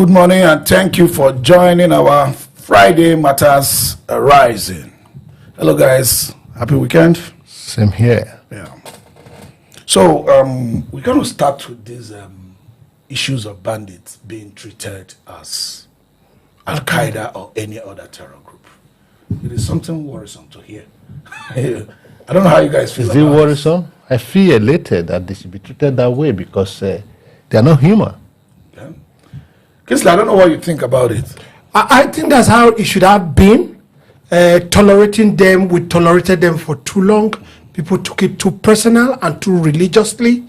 Good morning and thank you for joining our Friday Matters Rising. Hello guys, happy weekend. Same here. Yeah. So we're going to start with these issues of bandits being treated as Al-Qaeda or any other terror group. It is something worrisome to hear. I don't know how you guys feel. Is it worrisome? I feel elated that they should be treated that way because they are not human. Yeah. Kinsley, I don't know what you think about it. I think that's how it should have been. Tolerating them, we tolerated them for too long. People took it too personal and too religiously.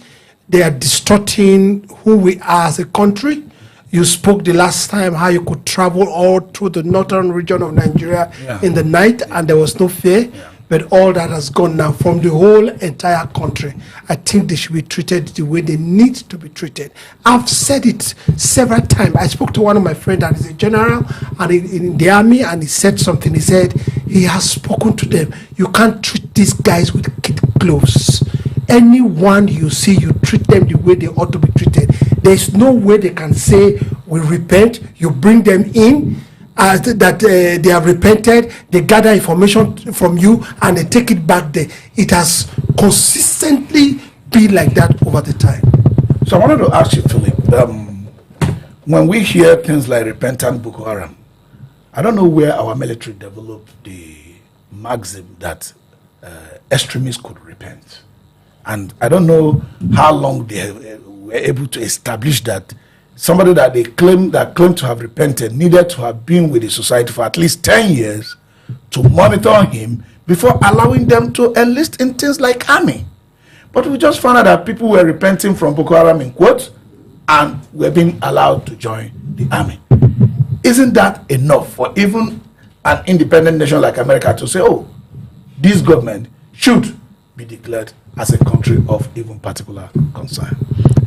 They are distorting who we are as a country. You spoke the last time how you could travel all through the northern region of Nigeria in the night and there was no fear. Yeah. But all that has gone now from the whole entire country. I think they should be treated the way they need to be treated. I've said it several times. I spoke to one of my friends that is a general and in the army, and he said something. He said he has spoken to them. You can't treat these guys with kid gloves. Anyone you see, you treat them the way they ought to be treated. There's no way they can say, we repent, you bring them in, that they have repented, they gather information from you, and they take it back there. It has consistently been like that over the time. So I wanted to ask you, Philip, when we hear things like repentant Boko Haram, I don't know where our military developed the maxim that extremists could repent. And I don't know how long they were able to establish that somebody that they claim to have repented needed to have been with the society for at least 10 years to monitor him before allowing them to enlist in things like army. But we just found out that people were repenting from Boko Haram in quotes and were being allowed to join the army. Isn't that enough for even an independent nation like America to say, oh, this government should be declared as a country of even particular concern?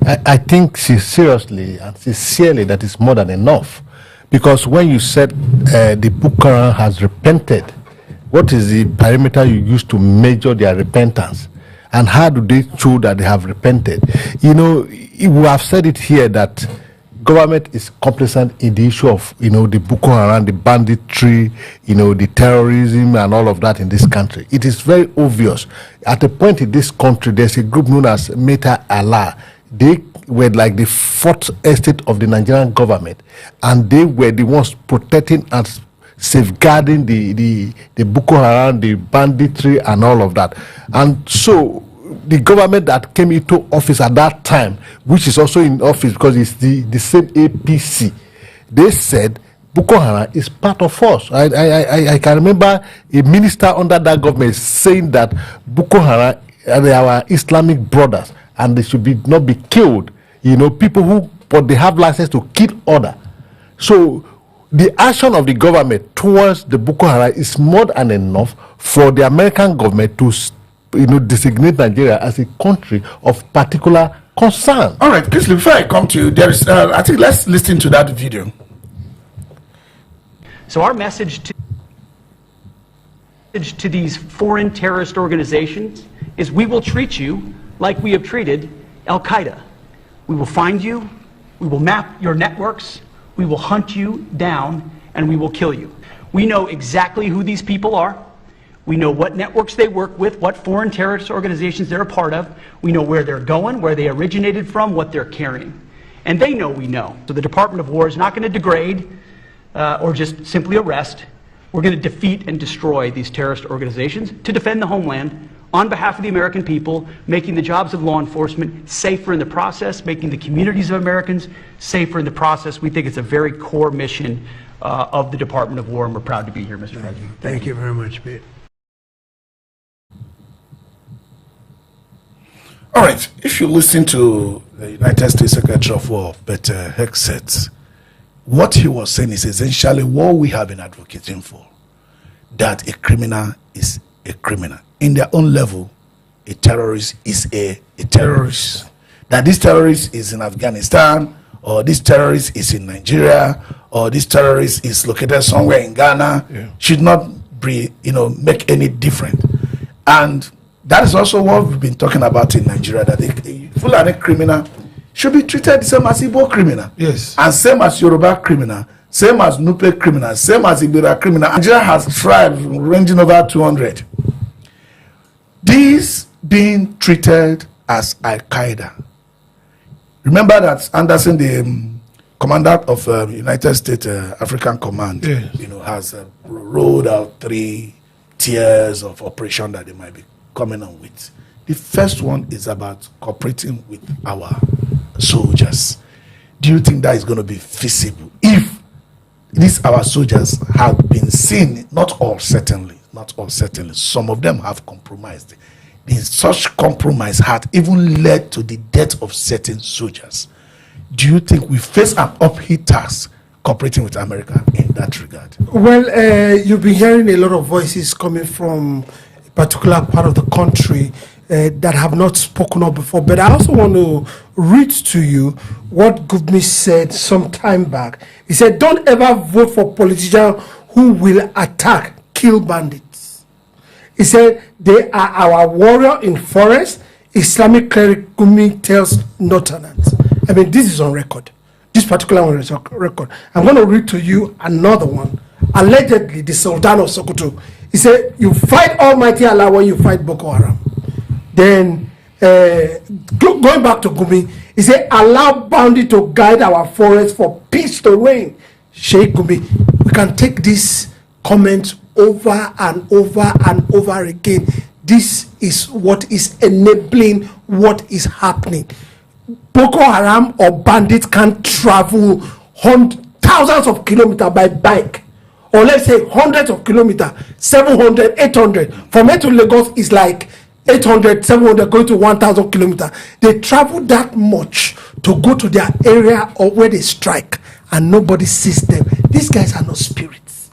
I think seriously and sincerely that is more than enough, because when you said the Boko Haram has repented, what is the parameter you use to measure their repentance, and how do they show that they have repented? You know, we have said it here that government is complicit in the issue of the Boko Haram, the banditry, the terrorism and all of that in this country. It is very obvious. At a point in this country, there's a group known as Meta Allah. They were like the fourth estate of the Nigerian government, and they were the ones protecting and safeguarding the Boko Haram, the banditry and all of that. And so the government that came into office at that time, which is also in office because it's the same APC, they said Boko Haram is part of us. I can remember a minister under that government saying that Boko Haram are our Islamic brothers and they should not be killed. People but they have license to kill other. So the action of the government towards the Boko Haram is more than enough for the American government to designate Nigeria as a country of particular concern. All right, Kinsley, before I come to you, there is, I think let's listen to that video. So our message to these foreign terrorist organizations is we will treat you like we have treated Al-Qaeda. We will find you, we will map your networks, we will hunt you down, and we will kill you. We know exactly who these people are. We know what networks they work with, what foreign terrorist organizations they're a part of. We know where they're going, where they originated from, what they're carrying. And they know we know. So the Department of War is not going to degrade or just simply arrest. We're going to defeat and destroy these terrorist organizations to defend the homeland on behalf of the American people, making the jobs of law enforcement safer in the process, making the communities of Americans safer in the process. We think it's a very core mission of the Department of War, and we're proud to be here, Mr. President. Thank you very much, Pete. All right, if you listen to the United States Secretary of War, Peter Hegseth, what he was saying is essentially what we have been advocating for, that a criminal is a criminal. In their own level, a terrorist is a terrorist. That this terrorist is in Afghanistan, or this terrorist is in Nigeria, or this terrorist is located somewhere in Ghana, should not be, make any difference. And that is also what we've been talking about in Nigeria, that a Fulani criminal should be treated the same as Igbo criminal. Yes. And same as Yoruba criminal, same as Nupe criminal, same as Ibira criminal. Nigeria has tribes ranging over 200. These being treated as Al-Qaeda. Remember that Anderson, the commandant of United States African Command, has rolled out 3 tiers of operation that they might be coming on with. The first one is about cooperating with our soldiers. Do you think that is going to be feasible? If these our soldiers have been seen, not all certainly, some of them have compromised. Such compromise had even led to the death of certain soldiers. Do you think we face an uphill task cooperating with America in that regard? Well, you've been hearing a lot of voices coming from a particular part of the country that have not spoken up before. But I also want to read to you what Gubmi said some time back. He said, don't ever vote for politicians who will attack, kill bandits. He said, they are our warrior in forest. Islamic cleric Gumi tells Northerners. I mean, this is on record. This particular one is on record. I'm going to read to you another one. Allegedly, the Sultan of Sokoto. He said, you fight Almighty Allah when you fight Boko Haram. Then, going back to Gumi, he said, allow bounty to guide our forest for peace to reign. Sheikh Gumi, we can take this comment over and over and over again. This is what is enabling what is happening. Boko Haram or bandits can travel thousands of kilometers by bike, or let's say hundreds of kilometers, 700, 800. From here to Lagos is like 800, 700 going to 1,000 kilometers. They travel that much to go to their area or where they strike, and nobody sees them. These guys are not spirits.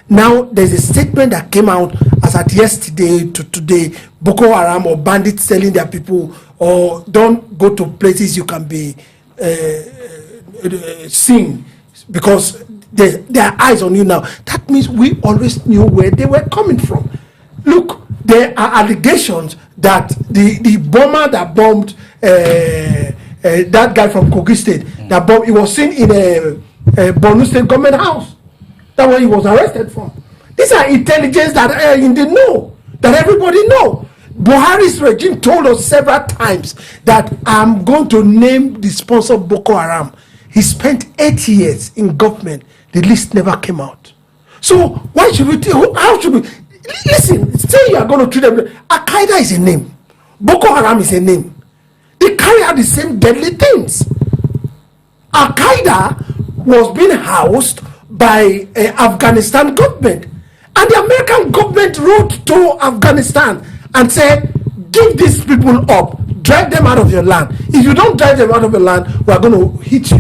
Now, there's a statement that came out as at yesterday to today, Boko Haram or bandits telling their people, or don't go to places you can be seen because there are eyes on you now. That means we always knew where they were coming from. Look, there are allegations that the bomber that bombed that guy from Kogi State, that bomb, he was seen in a Borno State government house. That's where he was arrested from. These are intelligence that are in the know, that everybody know. Buhari's regime told us several times that I'm going to name the sponsor of Boko Haram. He spent 8 years in government. The list never came out. So why should we? How should we? Listen, say you are going to treat them. Al-Qaeda is a name. Boko Haram is a name. They carry out the same deadly things. Al-Qaeda was being housed by Afghanistan government, and the American government wrote to Afghanistan and said, give these people up, drive them out of your land. If you don't drive them out of your land, we are going to hit you.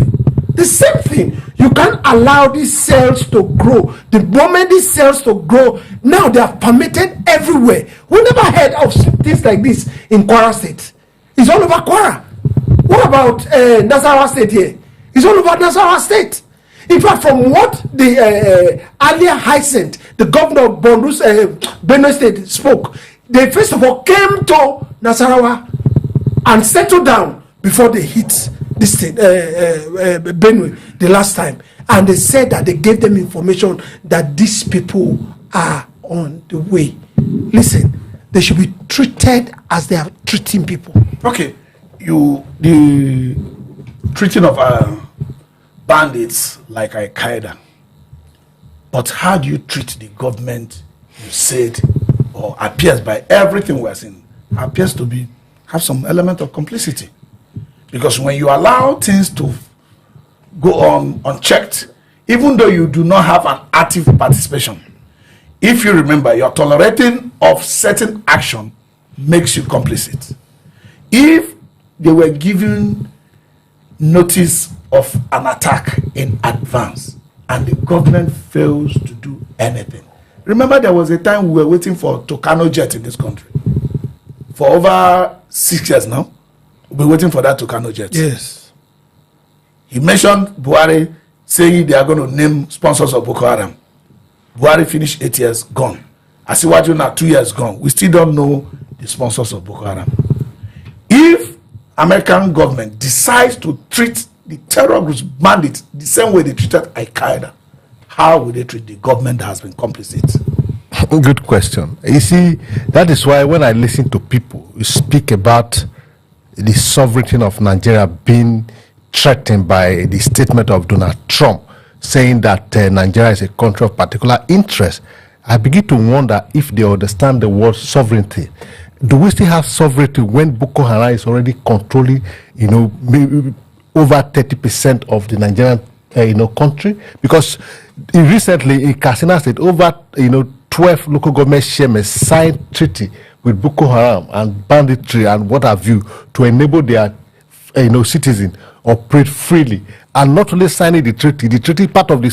The same thing. You can't allow these cells to grow. The moment these cells to grow, now they are permitted everywhere. We never heard of things like this in Kwara State. It's all over Kwara. What about Nasarawa State here? It's all over Nasarawa State. In fact, from what the earlier Hyacinth, the governor of Benue State, spoke, they first of all came to Nasarawa and settled down before they hit this state, Benue, the last time. And they said that they gave them information that these people are on the way. Listen, they should be treated as they are treating people. Okay, the treating of bandits like Al-Qaeda, but how do you treat the government you said, or appears by everything we're seeing, appears to be have some element of complicity? Because when you allow things to go on unchecked, even though you do not have an active participation, if you remember, your tolerating of certain action makes you complicit. If they were given notice of an attack in advance and the government fails to do anything. Remember, there was a time we were waiting for Tucano jet in this country. For over 6 years now, we've been waiting for that Tucano jet. Yes. He mentioned Buhari saying they are going to name sponsors of Boko Haram. Buhari finished 8 years, gone. Asiwaju now 2 years gone. We still don't know the sponsors of Boko Haram. If American government decides to treat the terror groups, bandits, the same way they treated Al-Qaeda, how will they treat the government that has been complicit? Good question. You see, that is why when I listen to people who speak about the sovereignty of Nigeria being threatened by the statement of Donald Trump, saying that Nigeria is a country of particular interest, I begin to wonder if they understand the word sovereignty. Do we still have sovereignty when Boko Haram is already controlling, maybe over 30% of the Nigerian, country? Because recently in Katsina State, over, 12 local government chairmen signed treaty with Boko Haram and Banditry and what have you to enable their, citizens operate freely. And not only signing the treaty part of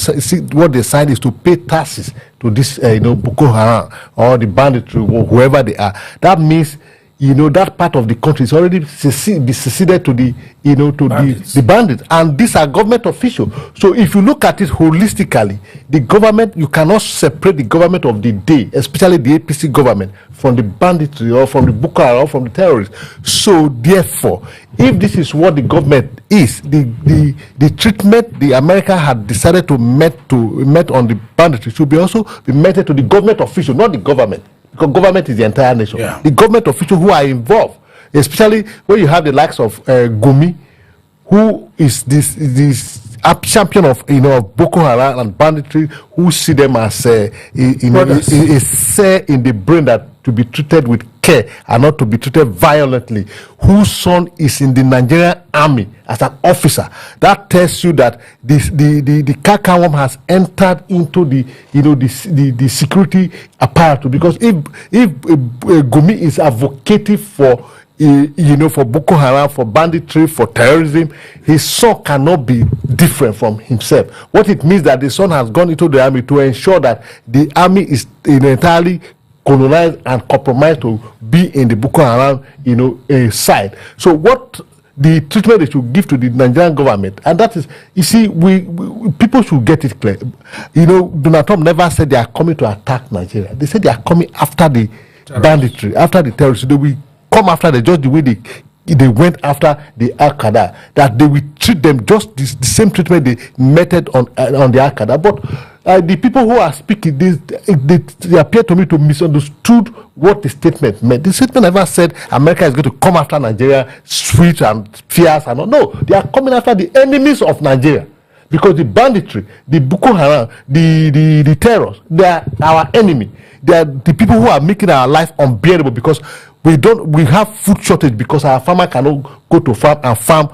what they signed is to pay taxes to this, Boko Haram or the Banditry or whoever they are. That means, that part of the country is already seceded to the, the bandits. And these are government officials. So if you look at it holistically, the government, you cannot separate the government of the day, especially the APC government, from the banditry or from the Boko Haram or from the terrorists. So therefore, if this is what the government is, the treatment the America had decided to met on the banditry should be also be meted to the government official, not the government. Because government is the entire nation. Yeah. The government officials who are involved, especially when you have the likes of Gumi, who is this champion of Boko Haram and banditry, who see them as a cell in the brain that to be treated with care and not to be treated violently, whose son is in the Nigerian army as an officer. That tells you that the Kakawam has entered into the security apparatus. Because if Gumi is advocating for for Boko Haram, for banditry, for terrorism, his son cannot be different from himself. What it means that the son has gone into the army to ensure that the army is entirely colonized and compromised to be in the Boko Haram, side. So what the treatment they should give to the Nigerian government, and that is, you see, we people should get it clear. Donald Trump never said they are coming to attack Nigeria. They said they are coming after the banditry, after the terrorists. They will come after the just the way they went after the Al-Qaeda, that they will treat them just the same treatment they meted on the Al-Qaeda. But the people who are speaking, they appear to me to misunderstood what the statement meant. The statement never said America is going to come after Nigeria, sweet and fierce and all. No, they are coming after the enemies of Nigeria. Because the banditry, the Boko Haram, the terrorists, they are our enemy. They are the people who are making our life unbearable, because we have food shortage because our farmer cannot go to farm and farm,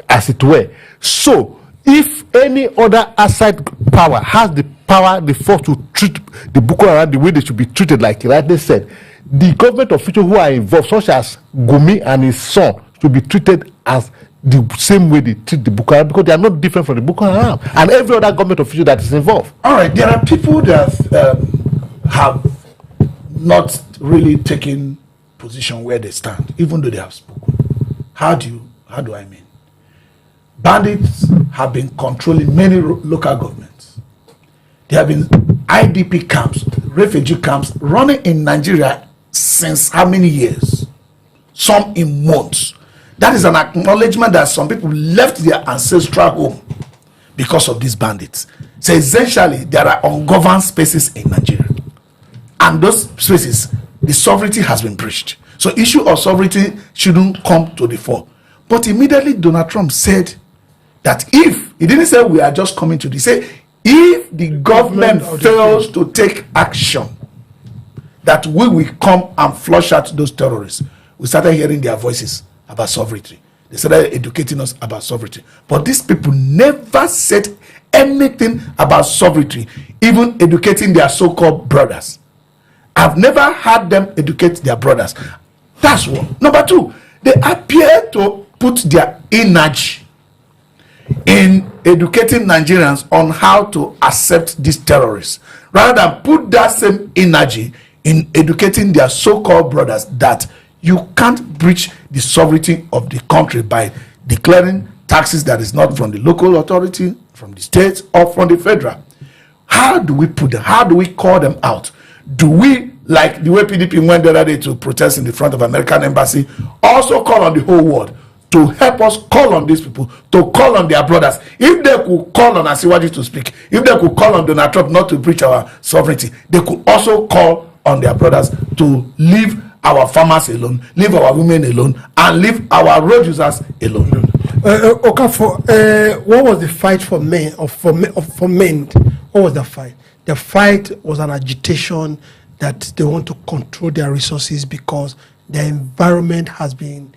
as it were. So if any other outside power has the power, the force to treat the Boko Haram the way they should be treated, like you rightly said, the government officials who are involved, such as Gumi and his son, should be treated as the same way they treat the Boko Haram, because they are not different from the Boko Haram and every other government official that is involved. All right, there are people that have not really taken position where they stand, even though they have spoken. How do I mean? Bandits have been controlling many local governments. There have been IDP camps, refugee camps running in Nigeria since how many years? Some in months. That is an acknowledgement that some people left their ancestral home because of these bandits. So essentially, there are ungoverned spaces in Nigeria. And those spaces, the sovereignty has been breached. So issue of sovereignty shouldn't come to the fore. But immediately Donald Trump said that if, he didn't say we are just coming to this, he said if the government fails to take action, that we will come and flush out those terrorists. We started hearing their voices about sovereignty. They started educating us about sovereignty. But these people never said anything about sovereignty, even educating their so-called brothers. I've never had them educate their brothers. That's one. Number two, they appear to put their energy in educating Nigerians on how to accept these terrorists, rather than put that same energy in educating their so-called brothers that you can't breach the sovereignty of the country by declaring taxes that is not from the local authority, from the states, or from the federal. How do we put them? How do we call them out? Do we like the way PDP went the other day to protest in the front of American embassy, also call on the whole world to help us call on these people, to call on their brothers. If they could call on Asiwaju to speak, if they could call on Donald Trump not to breach our sovereignty, they could also call on their brothers to leave our farmers alone, leave our women alone, and leave our road users alone. Okafor, what was the fight for men? For men, what was the fight? The fight was an agitation that they want to control their resources because the environment has been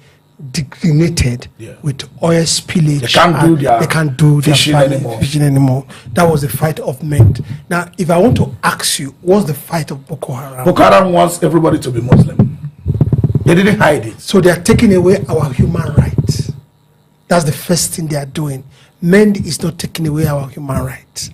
degraded with oil spillage. They can't do their fishing anymore. That was the fight of men. Now, if I want to ask you, what's the fight of Boko Haram? Boko Haram wants everybody to be Muslim. They didn't hide it. So they are taking away our human rights. That's the first thing they are doing. Men is not taking away our human rights.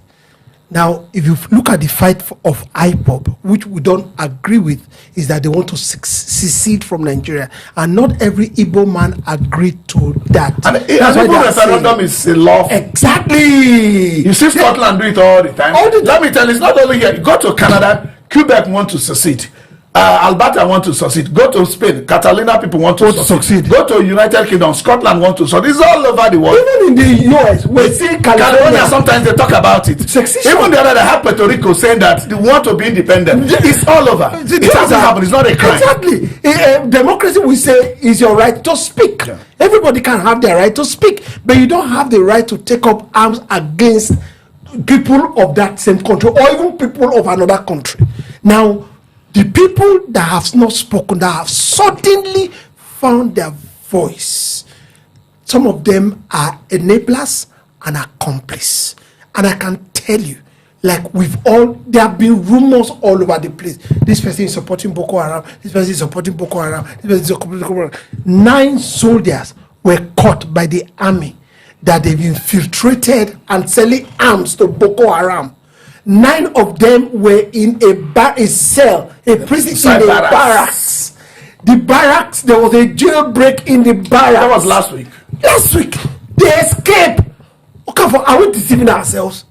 Now, if you look at the fight of IPOB, which we don't agree with, is that they want to secede from Nigeria. And not every Igbo man agreed to that. And Igbo referendum is a law. Exactly. You see Scotland do it all the time. Let me tell you, it's not only here. You go to Canada, Quebec want to secede. Alberta want to succeed. Go to Spain, Catalina people want to succeed. Go to United Kingdom, Scotland want to succeed. It's all over the world. Even in the US, we see California. Sometimes they talk about it. Succession. Even the other day, I have Puerto Rico saying that they want to be independent. It's all over. It hasn't happened. It's not a crime. Exactly. Democracy, we say, is your right to speak. Yeah. Everybody can have their right to speak, but you don't have the right to take up arms against people of that same country or even people of another country. Now, the people that have not spoken, that have suddenly found their voice, some of them are enablers and accomplices. And I can tell you, like there have been rumors all over the place. This person is supporting Boko Haram, this person is supporting Boko Haram, this person is supporting Boko Haram. 9 soldiers were caught by the army that they've infiltrated and selling arms to Boko Haram. 9 of them were in a cell, a prison in a barracks. The barracks, there was a jailbreak in the barracks. That was last week. Last week, they escaped. Okay, are we deceiving ourselves?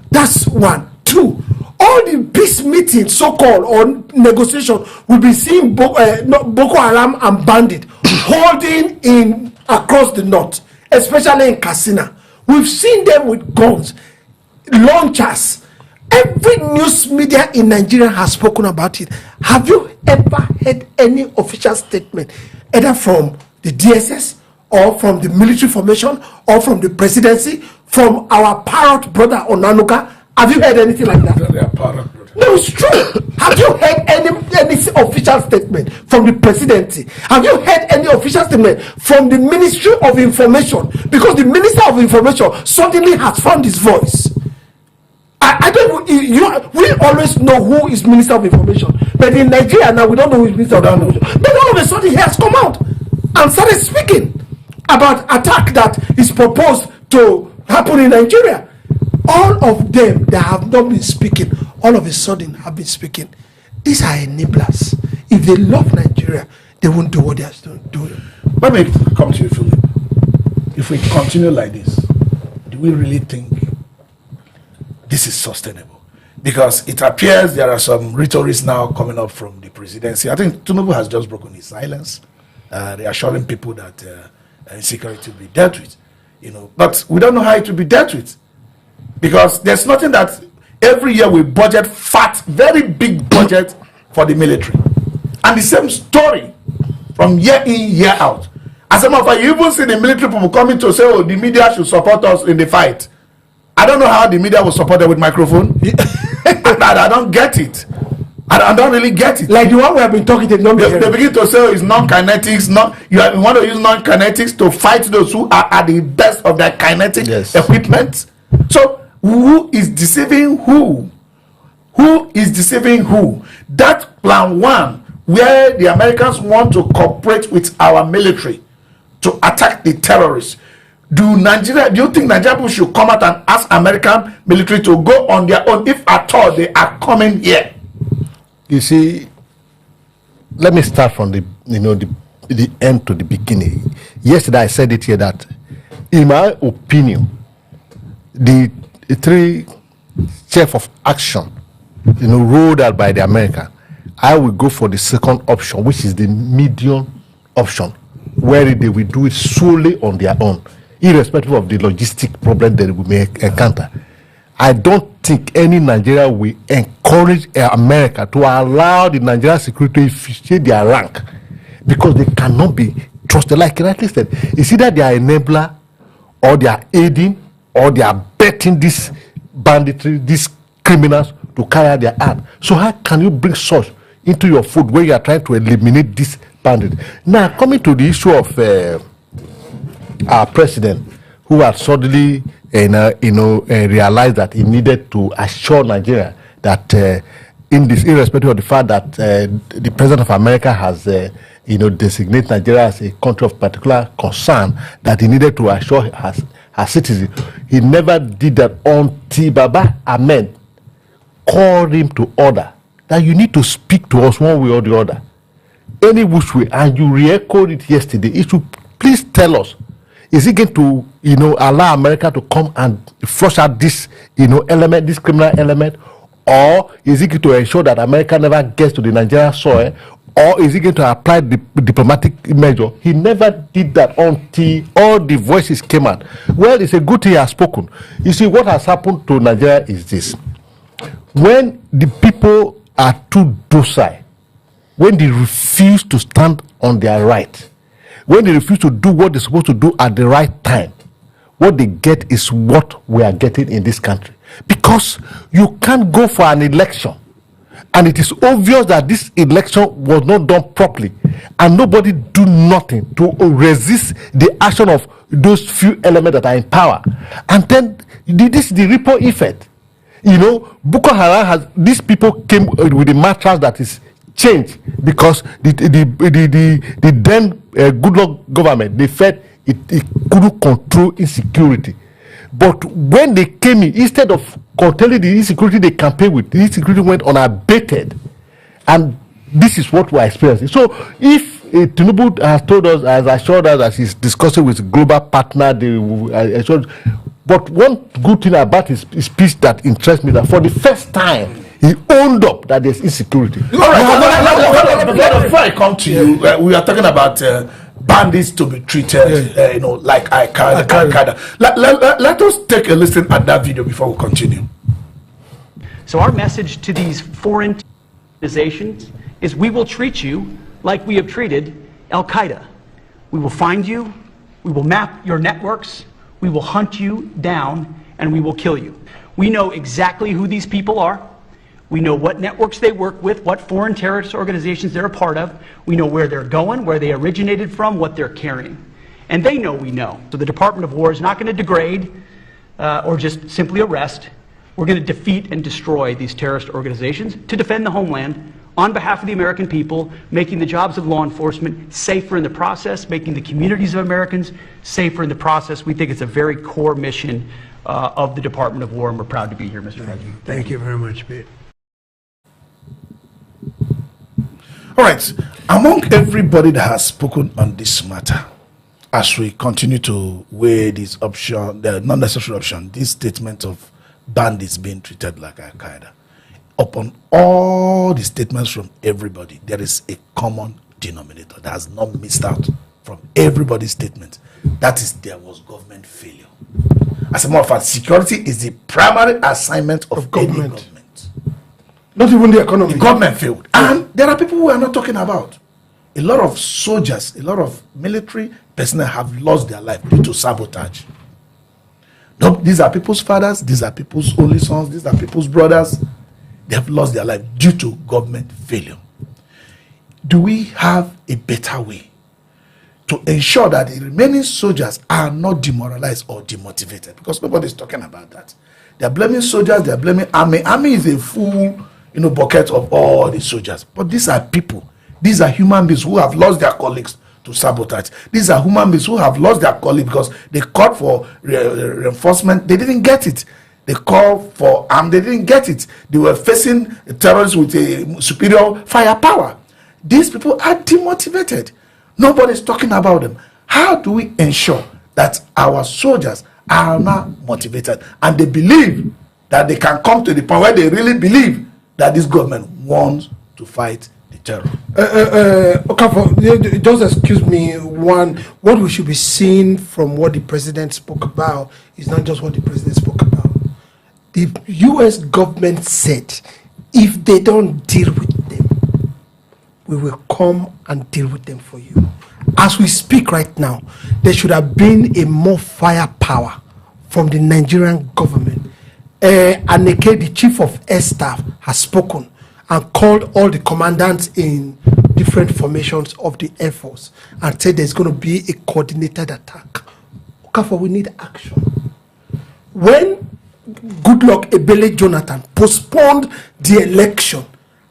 That's 1. 2, all the peace meetings, so-called, or negotiation, we'll be seeing Boko Haram and Bandit holding in across the north, especially in Katsina. We've seen them with guns, launchers. Every news media in Nigeria has spoken about it. Have you ever heard any official statement, either from the DSS or from the military formation or from the presidency, from our parrot brother Onanuga? Have you heard anything like that? No, it's true. Have you heard any official statement from the presidency? Have you heard any official statement from the Ministry of Information? Because the Minister of Information suddenly has found his voice. I don't, we always know who is Minister of Information, but in Nigeria now we don't know who is Minister of Information. But all of a sudden he has come out and started speaking about attack that is proposed to happen in Nigeria. All of them that have not been speaking, all of a sudden have been speaking. These are enablers. If they love Nigeria, they won't do what they are doing. Let me come to you, Philip. If we continue like this, do we really think this is sustainable? Because it appears there are some rhetorics now coming up from the presidency. I think Tinubu has just broken his silence, reassuring people that insecurity will be dealt with. But we don't know how it will be dealt with, because there's nothing that every year we budget fat, very big budget for the military, and the same story from year in, year out. As a matter of fact, you even see the military people coming to say, "Oh, the media should support us in the fight." I don't know how the media was supported with microphone. I don't get it. I don't really get it. Like the one we have been talking to, they begin to say it's non-kinetics. You want to use non-kinetics to fight those who are at the best of their kinetic equipment. So who is deceiving who? Who is deceiving who? That plan 1, where the Americans want to cooperate with our military to attack the terrorists. Do you think Nigeria should come out and ask American military to go on their own, if at all they are coming here? You see, let me start from the end to the beginning. Yesterday I said it here that, in my opinion, the 3 chief of action, rolled out by the American I will go for the second option, which is the medium option, where they will do it solely on their own, irrespective of the logistic problem that we may encounter. I don't think any Nigeria will encourage America to allow the Nigerian security to infiltrate their rank, because they cannot be trusted. Like rightly said, it's either they are enabler, or they are aiding, or they are betting this banditry, these criminals to carry out their act. So how can you bring such into your food when you are trying to eliminate this bandit? Now, coming to the issue of our president, who had suddenly realized that he needed to assure Nigeria that in this, irrespective of the fact that the president of America has designated Nigeria as a country of particular concern, that he needed to assure her citizens. He never did that until Baba Ahmed called him to order that you need to speak to us one way or the other, any which way, and you re-echoed it yesterday. It should please tell us, is he going to allow America to come and flush out this element, this criminal element, or is he going to ensure that America never gets to the Nigerian soil, or is he going to apply the diplomatic measure? He never did that until all the voices came out. Well, it's a good thing he has spoken. You see, what has happened to Nigeria is this: when the people are too docile, when they refuse to stand on their right, when they refuse to do what they're supposed to do at the right time, what they get is what we are getting in this country. Because you can't go for an election, and it is obvious that this election was not done properly, and nobody do nothing to resist the action of those few elements that are in power. And then this is the ripple effect. Boko Haram has, these people came with a mattress that is changed, because the then good luck government, they felt it couldn't control insecurity. But when they came in, instead of containing the insecurity they campaigned with, the insecurity went unabated. And this is what we're experiencing. So if Tinubu has told us, has assured us that he's discussing with global partner, but one good thing about his speech that interests me, that for the first time, he owned up that there's insecurity. All right, before I come to you, we are talking about bandits to be treated, like Al-Qaeda. Let us take a listen at that video before we continue. So our message to these foreign organizations is we will treat you like we have treated Al-Qaeda. We will find you, we will map your networks, we will hunt you down, and we will kill you. We know exactly who these people are. We know what networks they work with, what foreign terrorist organizations they're a part of. We know where they're going, where they originated from, what they're carrying. And they know we know. So the Department of War is not going to degrade or just simply arrest. We're going to defeat and destroy these terrorist organizations to defend the homeland on behalf of the American people, making the jobs of law enforcement safer in the process, making the communities of Americans safer in the process. We think it's a very core mission of the Department of War, and we're proud to be here, Mr. President. Thank you very much, Pete. All right, among everybody that has spoken on this matter, as we continue to weigh this option, the non-necessary option, this statement of bandits being treated like Al-Qaeda, upon all the statements from everybody, there is a common denominator that has not missed out from everybody's statement. That is, there was government failure. As a matter of fact, security is the primary assignment of government. Any government. Not even the economy. The government failed. And there are people we are not talking about. A lot of soldiers, a lot of military personnel have lost their life due to sabotage. No, these are people's fathers, these are people's only sons, these are people's brothers. They have lost their life due to government failure. Do we have a better way to ensure that the remaining soldiers are not demoralized or demotivated? Because nobody is talking about that. They are blaming soldiers, they are blaming army. Army is a full bucket of all the soldiers. But these are people. These are human beings who have lost their colleagues to sabotage. These are human beings who have lost their colleagues because they called for reinforcement. They didn't get it. They called for arms. They didn't get it. They were facing terrorists with a superior firepower. These people are demotivated. Nobody's talking about them. How do we ensure that our soldiers are now motivated and they believe that they can come to the point where they really believe that this government wants to fight the terror. Okay, just excuse me. What we should be seeing from what the president spoke about is not just what the president spoke about. The U.S. government said, if they don't deal with them, we will come and deal with them for you. As we speak right now, there should have been a more firepower from the Nigerian government. Aneke, the chief of air staff, has spoken and called all the commandants in different formations of the Air Force and said there's going to be a coordinated attack. Okafor, we need action. When Goodluck Ebele Jonathan postponed the election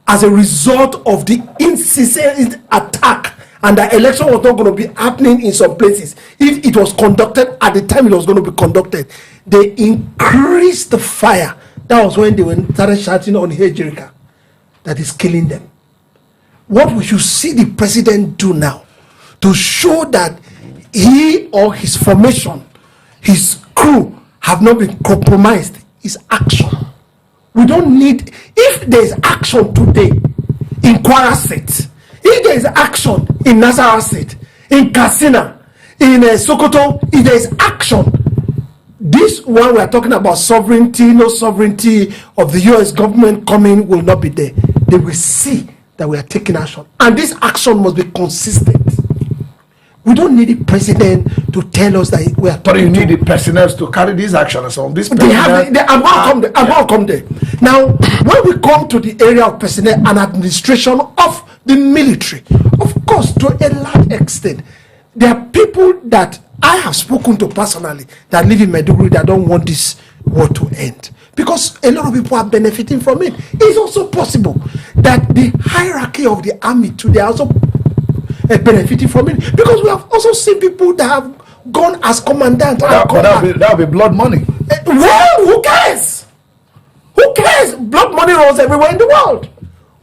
as a result of the incessant attack, and the election was not going to be happening in some places, if it was conducted at the time it was going to be conducted, they increased the fire. That was when they started shouting on Hejirika that is killing them. What we should see the president do now to show that he or his formation, his crew have not been compromised is action. We don't need, if there is action today in Kwara State, if there is action in Nasarawa State, in Katsina, in Sokoto, if there is action, this one we are talking about sovereignty, no sovereignty of the US government coming will not be there. They will see that we are taking action, and this action must be consistent. We don't need the president to tell us that we are talking. But you need the personnel to carry this action and so on. This I'm going to come there. Now, when we come to the area of personnel and administration of the military, of course, to a large extent, there are people that I have spoken to personally that live in Maiduguri that don't want this war to end, because a lot of people are benefiting from it. It's also possible that the hierarchy of the army today are also benefiting from it, because we have also seen people that have gone as commandant. That'll be blood money. Well, who cares? Who cares? Blood money rolls everywhere in the world.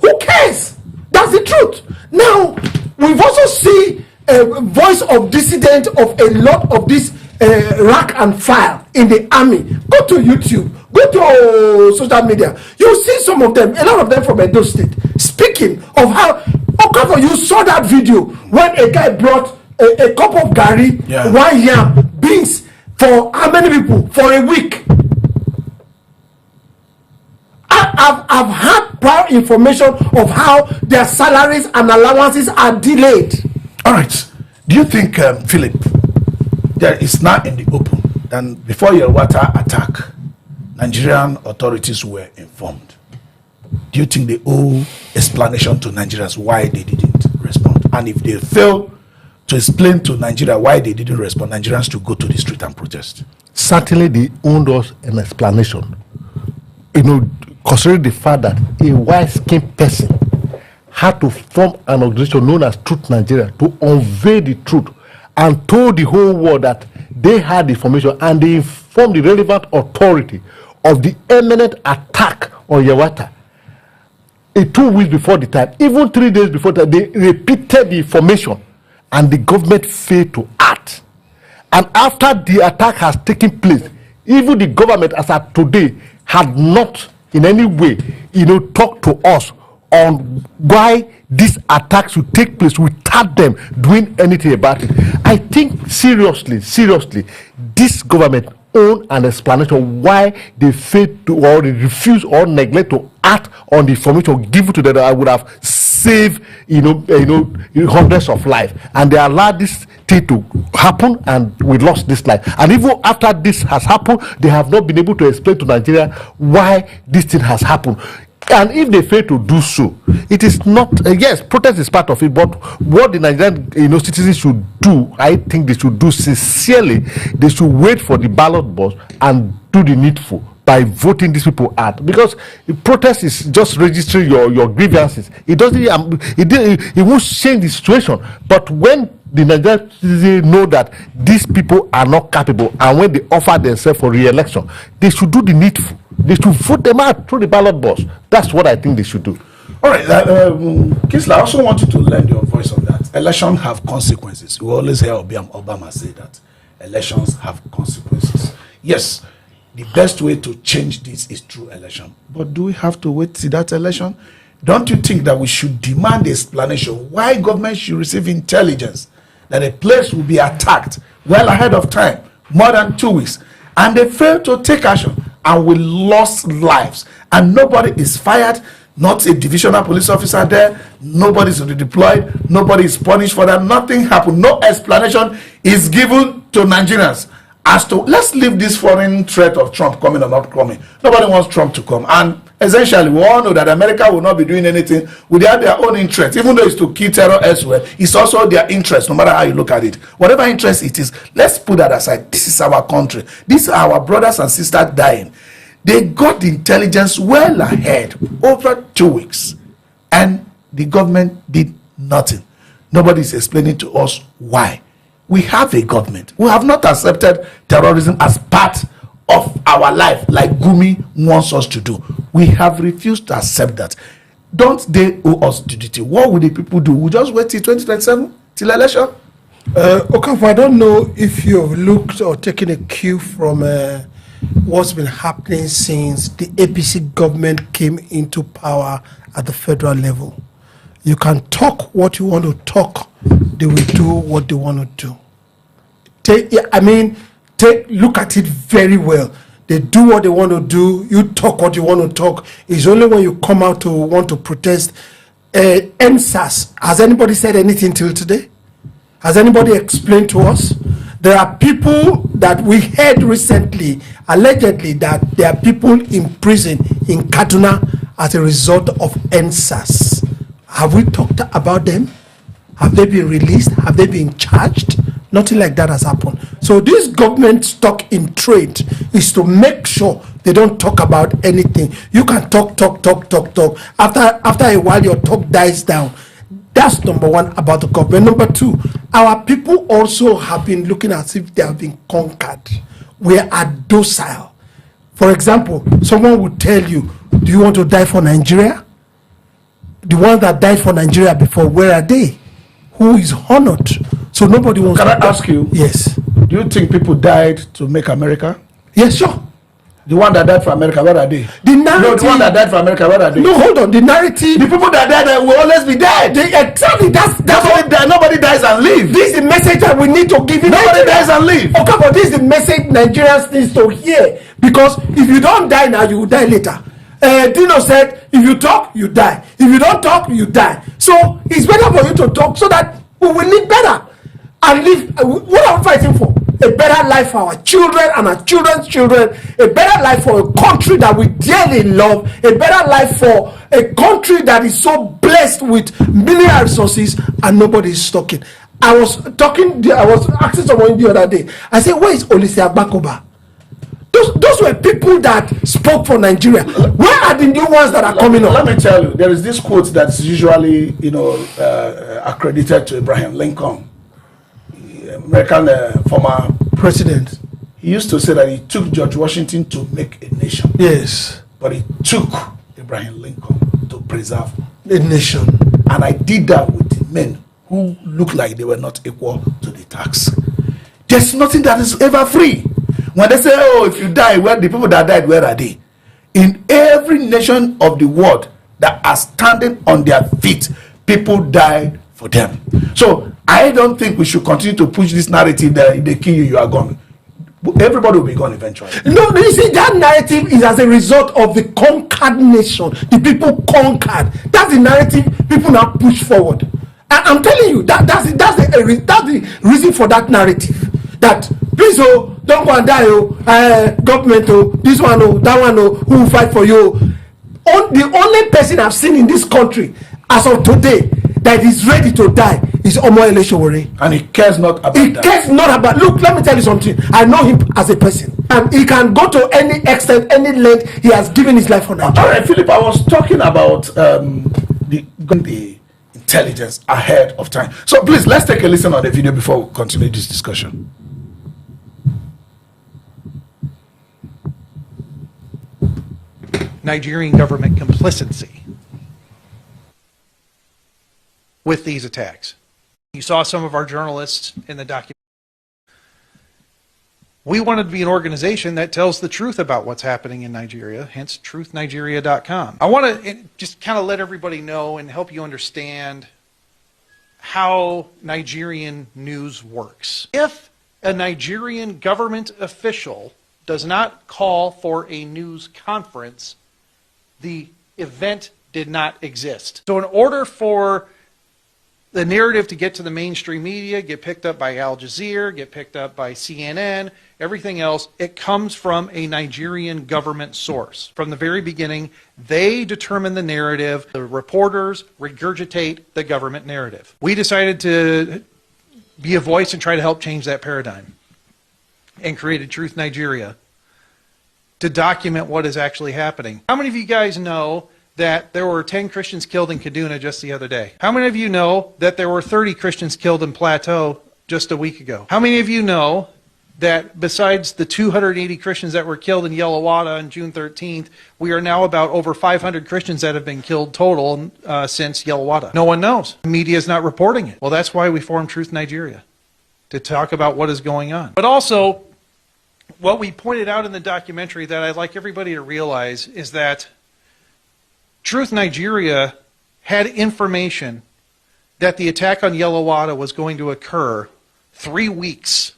Who cares? That's the truth. Now, we've also seen a voice of dissident of a lot of this rank and file in the army. Go to YouTube, go to social media. You see some of them, a lot of them from Edo State, speaking of how, Okafor, you saw that video when a guy brought a cup of gari, 1 yam, beans for how many people? For a week. I've had prior information of how their salaries and allowances are delayed. All right. Do you think, Philip, there is now in the open, then before Yelwata attack, Nigerian authorities were informed? Do you think they owe explanation to Nigerians why they didn't respond? And if they fail to explain to Nigeria why they didn't respond, Nigerians to go to the street and protest? Certainly they owed us an explanation. Considering the fact that a wise-skinned person had to form an organization known as Truth Nigeria to unveil the truth and told the whole world that they had the information, and they informed the relevant authority of the imminent attack on Yelwata. 2 weeks before the time, even 3 days before that, they repeated the information, and the government failed to act. And after the attack has taken place, even the government, as of today, had not in any way, talked to us on why these attacks should take place without them doing anything about it. I think seriously, this government own an explanation why they failed to, or they refuse or neglect to act on the information given to them that would have saved hundreds of lives, and they allowed this thing to happen, and we lost this life. And even after this has happened, they have not been able to explain to Nigeria why this thing has happened. And if they fail to do so, it is not, yes, protest is part of it, but what the Nigerian citizens should do, I think they should do sincerely, they should wait for the ballot box and do the needful by voting these people out, because the protest is just registering your grievances. It doesn't, it won't change the situation. But when the Nigerian citizens know that these people are not capable, and when they offer themselves for re-election, they should do the needful. They should vote them out through the ballot box. That's what I think they should do. All right, Kisla, I also want you to lend your voice on that. Elections have consequences. We always hear Obama say that elections have consequences. Yes, the best way to change this is through election. But do we have to wait till that election? don't you think that we should demand explanation why government should receive intelligence that a place will be attacked well ahead of time, more than 2 weeks, and they fail to take action, and we lost lives, and nobody is fired, not a divisional police officer there, nobody is redeployed, nobody is punished for that, nothing happened, no explanation is given to Nigerians as to, let's leave this foreign threat of Trump coming or not coming. Nobody wants Trump to come, and essentially we all know that America will not be doing anything without their own interest, even though it's to kill terror elsewhere. It's also their interest, no matter how you look at it, whatever interest it is. Let's put that aside. This is our country, these are our brothers and sisters dying. They got the intelligence well ahead over 2 weeks, and the government did nothing. Nobody is explaining to us why. We have a government. We have not accepted terrorism as part of our life like Gumi wants us to do. We have refused to accept that. Don't they owe us duty? What will the people do? We just wait till 2027, till election? Okafor, I don't know if you've looked or taken a cue from what's been happening since the APC government came into power at the federal level. You can talk what you want to talk, they will do what they want to do. Look at it very well. They do what they want to do, you talk what you want to talk. It's only when you come out to want to protest. NSAS, has anybody said anything till today? Has anybody explained to us? There are people that we heard recently, allegedly, that there are people in prison in Kaduna as a result of NSAS. Have we talked about them? Have they been released? Have they been charged? Nothing like that has happened. So this government stock in trade is to make sure they don't talk about anything. You can talk. After a while, your talk dies down. That's number one about the government. Number two, our people also have been looking as if they have been conquered. We are docile. For example, someone would tell you, do you want to die for Nigeria? The ones that died for Nigeria before, where are they? Who is honored? So nobody wants Can to I ask you? Yes. Do you think people died to make America? Yes, sure. The one that died for America, where are they? The narrative. No, the one that died for America, where are they? No, hold on. The narrative. The people that died will always be dead. Exactly. That's nobody dies and leave. This is the message that we need to give. Nobody dies and leave. Okay, but this is the message Nigerians need to hear, because if you don't die now, you will die later. Dino said, if you talk, you die. If you don't talk, you die. So it's better for you to talk so that we will live better and live. What are we fighting for? A better life for our children and our children's children, a better life for a country that we dearly love, a better life for a country that is so blessed with mineral resources, and nobody is talking. I was asking someone the other day, I said, where is Olise Agbakoba? Those were people that spoke for Nigeria. Where are the new ones that are coming up? Let me tell you, there is this quote that's usually, accredited to Abraham Lincoln, American former president. He used to say that it took George Washington to make a nation. Yes. But it took Abraham Lincoln to preserve a nation. And I did that with the men who looked like they were not equal to the tax. There's nothing that is ever free. When they say, oh, if you die, where the people that died, where are they? In every nation of the world that are standing on their feet, people died for them. So I don't think we should continue to push this narrative that if they kill you, you are gone. Everybody will be gone eventually. No, you see, that narrative is as a result of the conquered nation. The people conquered. That's the narrative people now push forward. And I'm telling you, that's the reason for that narrative. That please, oh, don't go and die, oh, government, oh, this one, oh, that one, oh, who will fight for you? The only person I've seen in this country as of today that is ready to die is Omoyele Sowore. And he cares not about that. He cares not about. Look, let me tell you something. I know him as a person, and he can go to any extent, any length. He has given his life for Nigeria. All right, Philip, I was talking about the intelligence ahead of time. So please, let's take a listen on the video before we continue this discussion. Nigerian government complicity with these attacks. You saw some of our journalists in the document. We wanted to be an organization that tells the truth about what's happening in Nigeria, hence truthnigeria.com. I want to just kind of let everybody know and help you understand how Nigerian news works. If a Nigerian government official does not call for a news conference, the event did not exist. So in order for the narrative to get to the mainstream media, get picked up by Al Jazeera, get picked up by CNN, everything else, it comes from a Nigerian government source. From the very beginning, they determine the narrative. The reporters regurgitate the government narrative. We decided to be a voice and try to help change that paradigm, and created Truth Nigeria to document what is actually happening. How many of you guys know that there were 10 Christians killed in Kaduna just the other day? How many of you know that there were 30 Christians killed in Plateau just a week ago? How many of you know that besides the 280 Christians that were killed in Yellowwater on June 13th, we are now about over 500 Christians that have been killed total since Yellowwater? No one knows. The media is not reporting it. Well, that's why we formed Truth Nigeria, to talk about what is going on. But also, what we pointed out in the documentary that I'd like everybody to realize is that Truth Nigeria had information that the attack on Yellowwater was going to occur 3 weeks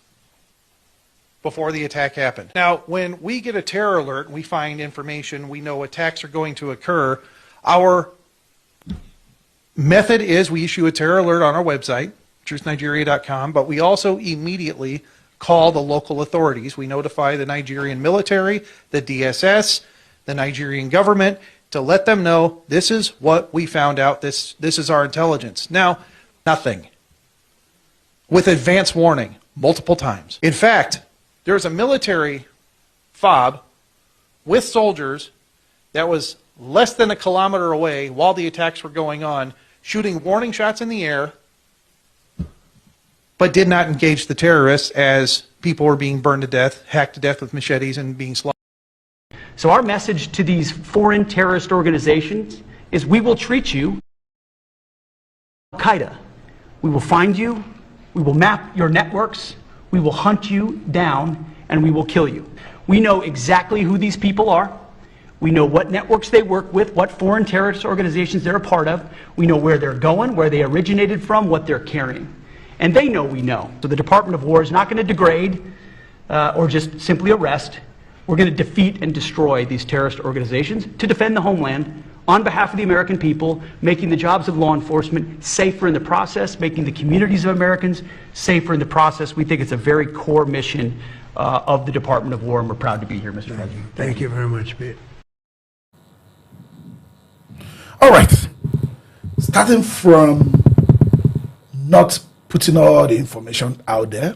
before the attack happened. Now, when we get a terror alert and we find information, we know attacks are going to occur, our method is we issue a terror alert on our website, truthnigeria.com, but we also immediately call the local authorities. We notify the Nigerian military, the DSS, the Nigerian government, to let them know this is what we found out, this is our intelligence. Now, nothing. With advance warning, multiple times. In fact, there's a military fob with soldiers that was less than a kilometer away while the attacks were going on, shooting warning shots in the air, but did not engage the terrorists as people were being burned to death, hacked to death with machetes, and being slaughtered. So our message to these foreign terrorist organizations is we will treat you like Al-Qaeda. We will find you, we will map your networks, we will hunt you down, and we will kill you. We know exactly who these people are. We know what networks they work with, what foreign terrorist organizations they're a part of. We know where they're going, where they originated from, what they're carrying. And they know we know. So the Department of War is not going to degrade or just simply arrest. We're going to defeat and destroy these terrorist organizations to defend the homeland on behalf of the American people, making the jobs of law enforcement safer in the process, making the communities of Americans safer in the process. We think it's a very core mission of the Department of War, and we're proud to be here, Mr. President. Thank you very much, Pete. All right. Starting from not putting all the information out there,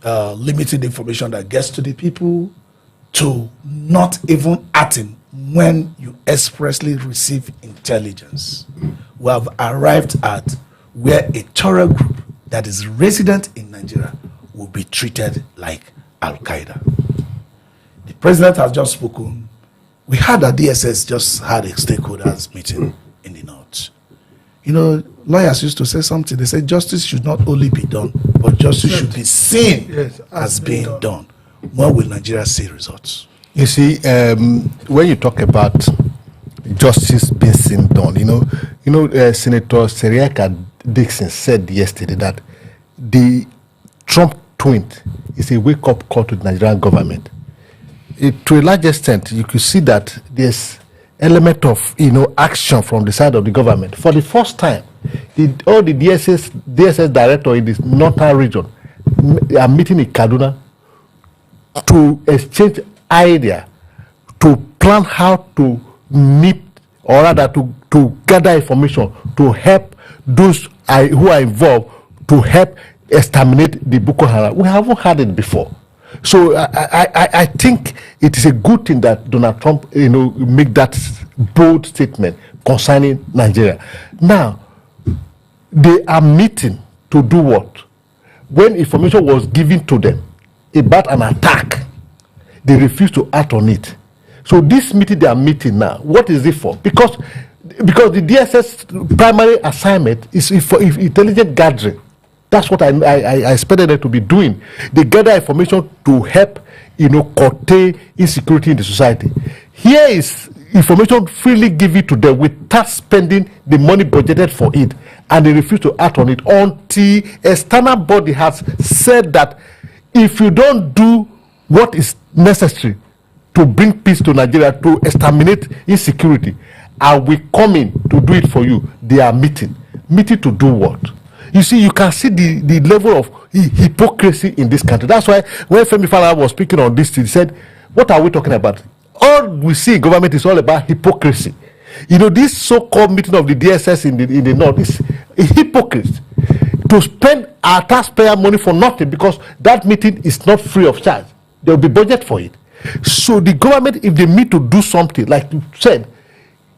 limiting the information that gets to the people, to not even acting when you expressly receive intelligence. We have arrived at where a terror group that is resident in Nigeria will be treated like Al-Qaeda. The president has just spoken. We heard that DSS just had a stakeholders meeting in the north. You know, lawyers used to say something. They say justice should not only be done, but justice should be seen as being done. When will Nigeria see results? You see, when you talk about justice being seen done, Senator Seriaka Dixon said yesterday that the Trump tweet is a wake-up call to the Nigerian government. To a large extent, you could see that there's element of action from the side of the government. For the first time, all the DSS director in this northern region are meeting in Kaduna to exchange idea, to plan how to meet, or rather to gather information to help those who are involved to help exterminate the Boko Haram. We haven't had it before. So I think it is a good thing that Donald Trump make that bold statement concerning Nigeria. Now, they are meeting to do what? When information was given to them about an attack, they refused to act on it. So this meeting they are meeting now, what is it for? Because the DSS primary assignment is for intelligence gathering. That's what I expected them to be doing. They gather information to help, curtail insecurity in the society. Here is information freely given to them without spending the money budgeted for it, and they refuse to act on it until external body has said that if you don't do what is necessary to bring peace to Nigeria, to exterminate insecurity, and we come in to do it for you, they are meeting to do what? You see, you can see the level of hypocrisy in this country. That's why when Femi Falana was speaking on this, he said, what are we talking about? All we see in government is all about hypocrisy. This so-called meeting of the DSS in the north is a hypocrisy. To spend our taxpayer money for nothing, because that meeting is not free of charge. There will be budget for it. So the government, if they meet to do something, like you said,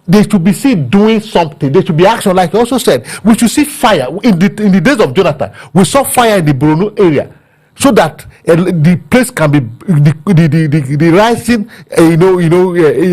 they should be seen doing something. There should be action, like you also said. We should see fire. In the days of Jonathan, we saw fire in the Borno area, so that the place can be the rising,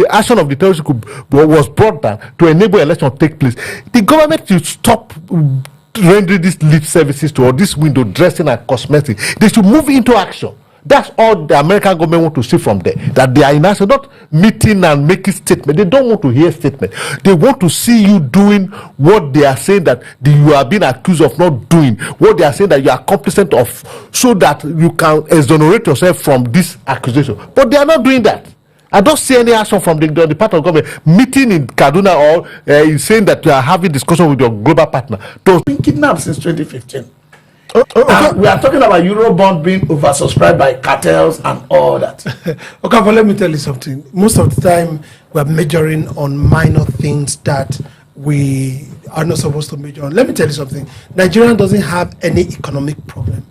action of the terrorists was brought down to enable election to take place. The government should stop rendering these lip services to all this window dressing and cosmetics. They should move into action. That's all the American government want to see from there. That they are in action, not meeting and making statements. They don't want to hear statements. They want to see you doing what they are saying that you are being accused of not doing. What they are saying that you are complicit of, so that you can exonerate yourself from this accusation. But they are not doing that. I don't see any action from the part of government meeting in Kaduna or saying that you are having discussion with your global partner. Those been kidnapped since 2015. Okay. We are talking about Eurobond being oversubscribed by cartels and all that. Okay, but let me tell you something. Most of the time, we are measuring on minor things that we are not supposed to measure on. Let me tell you something. Nigeria doesn't have any economic problem.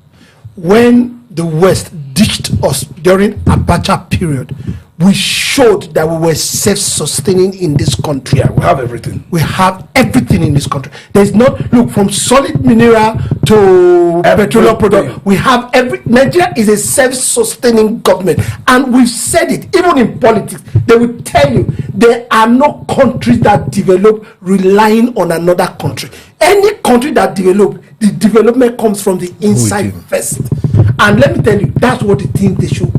When the West ditched us during Abacha period, we showed that we were self-sustaining in this country. Yeah, we have everything. We have everything in this country. There's not, look, from solid mineral to petroleum product, we have Nigeria is a self-sustaining government. And we've said it, even in politics, they will tell you there are no countries that develop relying on another country. Any country that develop, the development comes from the inside first. And let me tell you, that's what they think they should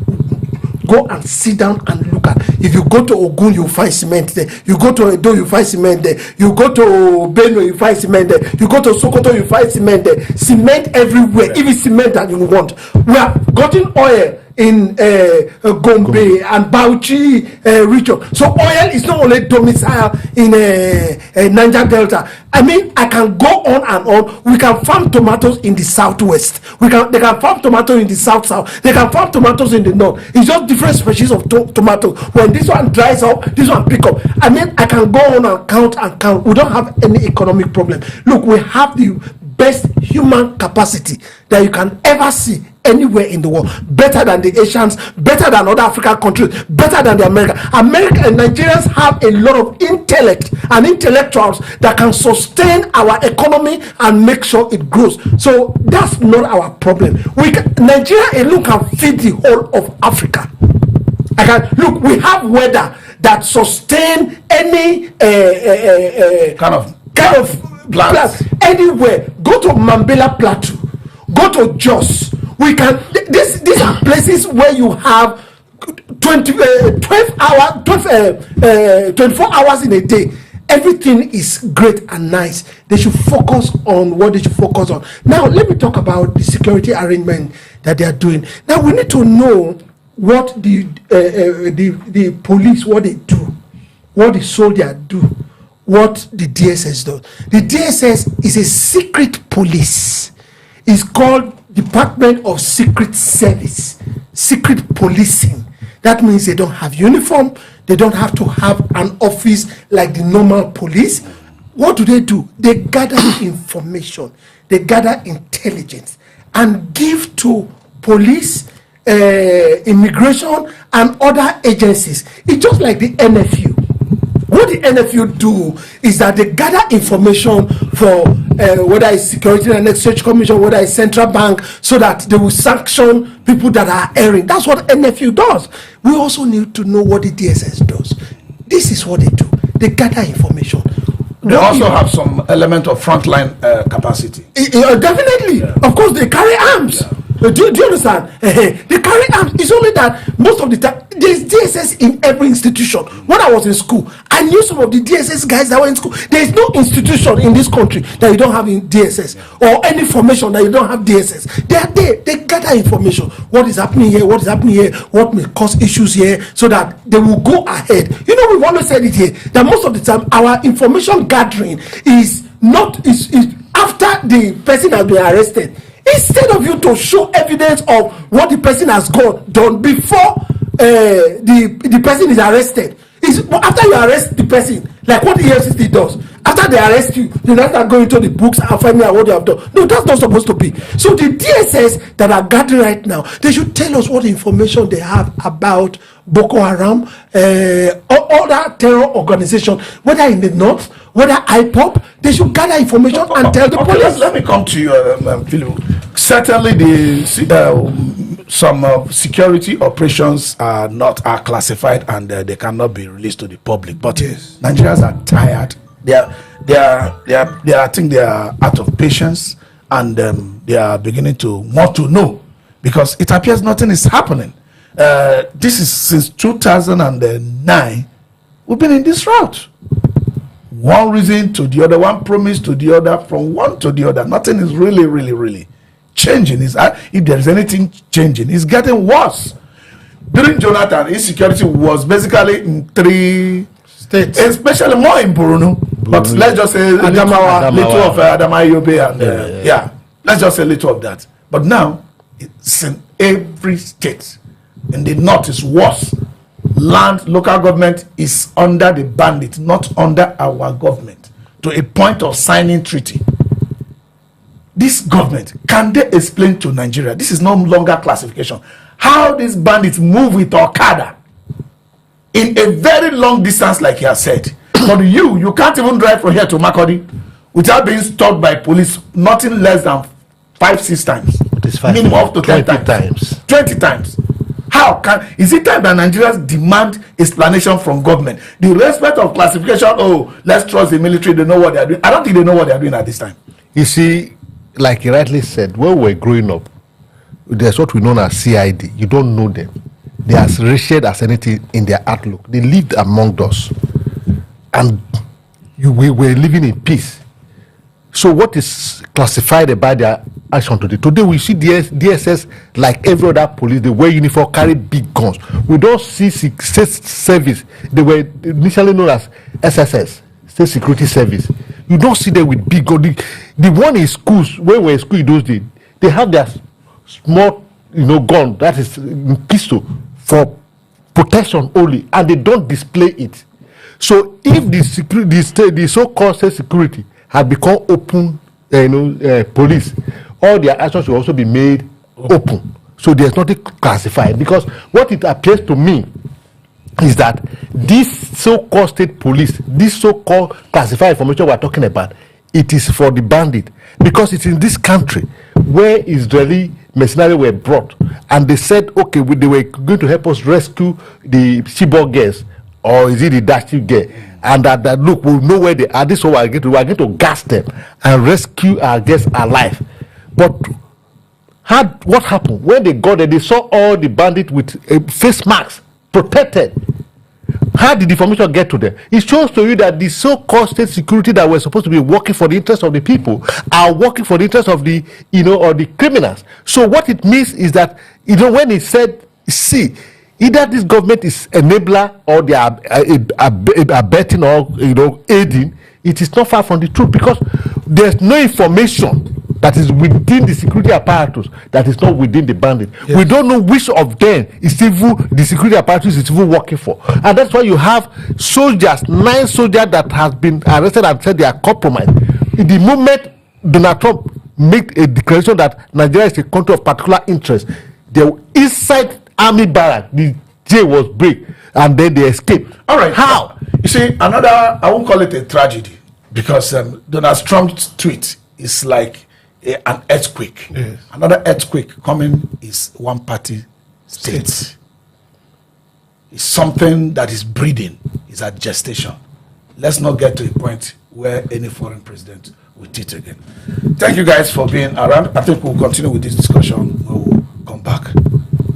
go and sit down and look at. If you go to Ogun, you find cement there. You go to Edo, you find cement there. You go to Benue, you find cement there. You go to Sokoto, you find cement there. Cement everywhere. If it's cement that you want. We have gotten oil in Gombe and Bauchi region. So oil is not only domicile in Niger Delta. I mean, I can go on and on. We can farm tomatoes in the southwest. They can farm tomatoes in the south. They can farm tomatoes in the north. It's just different species of tomato. When this one dries up, this one pick up. I mean, I can go on and count. We don't have any economic problem. Look, we have the best human capacity that you can ever see anywhere in the world. Better than the Asians, better than other African countries, better than the America and Nigerians have a lot of intellect and intellectuals that can sustain our economy and make sure it grows. So that's not our problem. Nigeria alone can feed the whole of Africa. Look, we have weather that sustain any kind of plants anywhere. Go to Mambela Plateau, go to Jos. We can. These are places where you have 24 hours in a day. Everything is great and nice. They should focus on what they should focus on. Now, let me talk about the security arrangement that they are doing. Now, we need to know what the police, what they do, what the soldier do, what the DSS does. The DSS is a secret police. It's called Department of Secret Service, secret policing. That means they don't have uniform. They don't have to have an office like the normal police. What do? They gather information. They gather intelligence and give to police, immigration, and other agencies. It's just like the NFU. What the NFU do is that they gather information for whether it's Security and Exchange Commission, whether it's Central Bank, so that they will sanction people that are erring. That's what NFU does. We also need to know what the DSS does. This is what they do. They gather information. They also have some element of frontline capacity. Definitely. Yeah. Of course, they carry arms. Yeah. Do you understand? They carry arms. It's only that most of the time there's DSS in every institution. When I was in school, I knew some of the DSS guys that were in school. There is no institution in this country that you don't have in DSS, or any formation that you don't have DSS. They are there. They gather information. What is happening here? What is happening here? What may cause issues here? So that they will go ahead. You know, we've always said it here that most of the time our information gathering is not is after the person has been arrested. Instead of you to show evidence of what the person has done before the person is arrested, is after you arrest the person, like what the EFCC does. After they arrest you, they now start going to the books and finding out what you have done. No, that's not supposed to be. So the DSS that are gathering right now, they should tell us what information they have about Boko Haram, or other terror organizations, whether in the north, whether IPOP. They should gather information and tell the police. Let me come to you, Philip. Certainly, some security operations are classified and they cannot be released to the public. But yes, Nigerians are tired. I think they are out of patience, and they are beginning to want to know, because it appears nothing is happening. This is since 2009. We've been in this route. One reason to the other, one promise to the other, from one to the other. Nothing is really changing. If there is anything changing, it's getting worse. During Jonathan, insecurity was basically in 3 states, especially more in Borno. But let's just say little of Adamawa, Yobe, and let's just say little of that. But now it's in every state. In the north, is worse. Local government is under the bandit, not under our government, to a point of signing treaty. This government, can they explain to Nigeria, this is no longer classification, how these bandits move with Al-Qaeda in a very long distance, like he has said? But you can't even drive from here to Makurdi without being stopped by police nothing less than 5-6 times. Minimum up to 10 times. 20 times. How is it time that Nigerians demand explanation from government? The respect of classification, let's trust the military, they know what they are doing. I don't think they know what they are doing at this time. You see, like he rightly said, when we were growing up, there's what we know as CID. You don't know them. They are as wretched as anything in their outlook. They lived among us, and we were living in peace. So what is classified about their action today? Today we see DSS, like every other police, they wear uniform, carry big guns. We don't see state service. They were initially known as SSS, State Security Service. You don't see them with big guns. The one in schools, when we were in school in those days, they have their small, gun, that is pistol, for protection only, and they don't display it. So if the so-called state security had become open, police, all their actions will also be made open. So there's nothing classified, because what it appears to me is that this so-called state police, this so-called classified information we're talking about, it is for the bandit, because it's in this country where Israeli mercenaries were brought, and they said, okay, they were going to help us rescue the Chibok girls, or is it the Dashi girl? And that look, we'll know where they are. This is what we're going to gas them and rescue our guests alive. But what happened when they got there? They saw all the bandits with face masks, protected. How did the information get to them? It shows to you that the so-called state security that were supposed to be working for the interest of the people are working for the interest of the, or the criminals. So what it means is that, when it said, see, either this government is enabler or they are abetting or aiding, it is not far from the truth, because there's no information that is within the security apparatus that is not within the bandit. Yes. We don't know which of them is even the security apparatus is even working for, and that's why you have soldiers, 9 soldiers that has been arrested and said they are compromised. In the moment Donald Trump made a declaration that Nigeria is a country of particular interest, they inside army barrack, the jail was break, and then they escaped. All right. How? You see, another, I won't call it a tragedy, because Donald Trump's tweet is like an earthquake. Yes. Another earthquake coming is one party state. It's something that is breeding, is at gestation. Let's not get to a point where any foreign president will teach again. Thank you guys for being around. I think we'll continue with this discussion when we'll come back.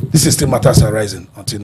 This is still Matters Arising. Until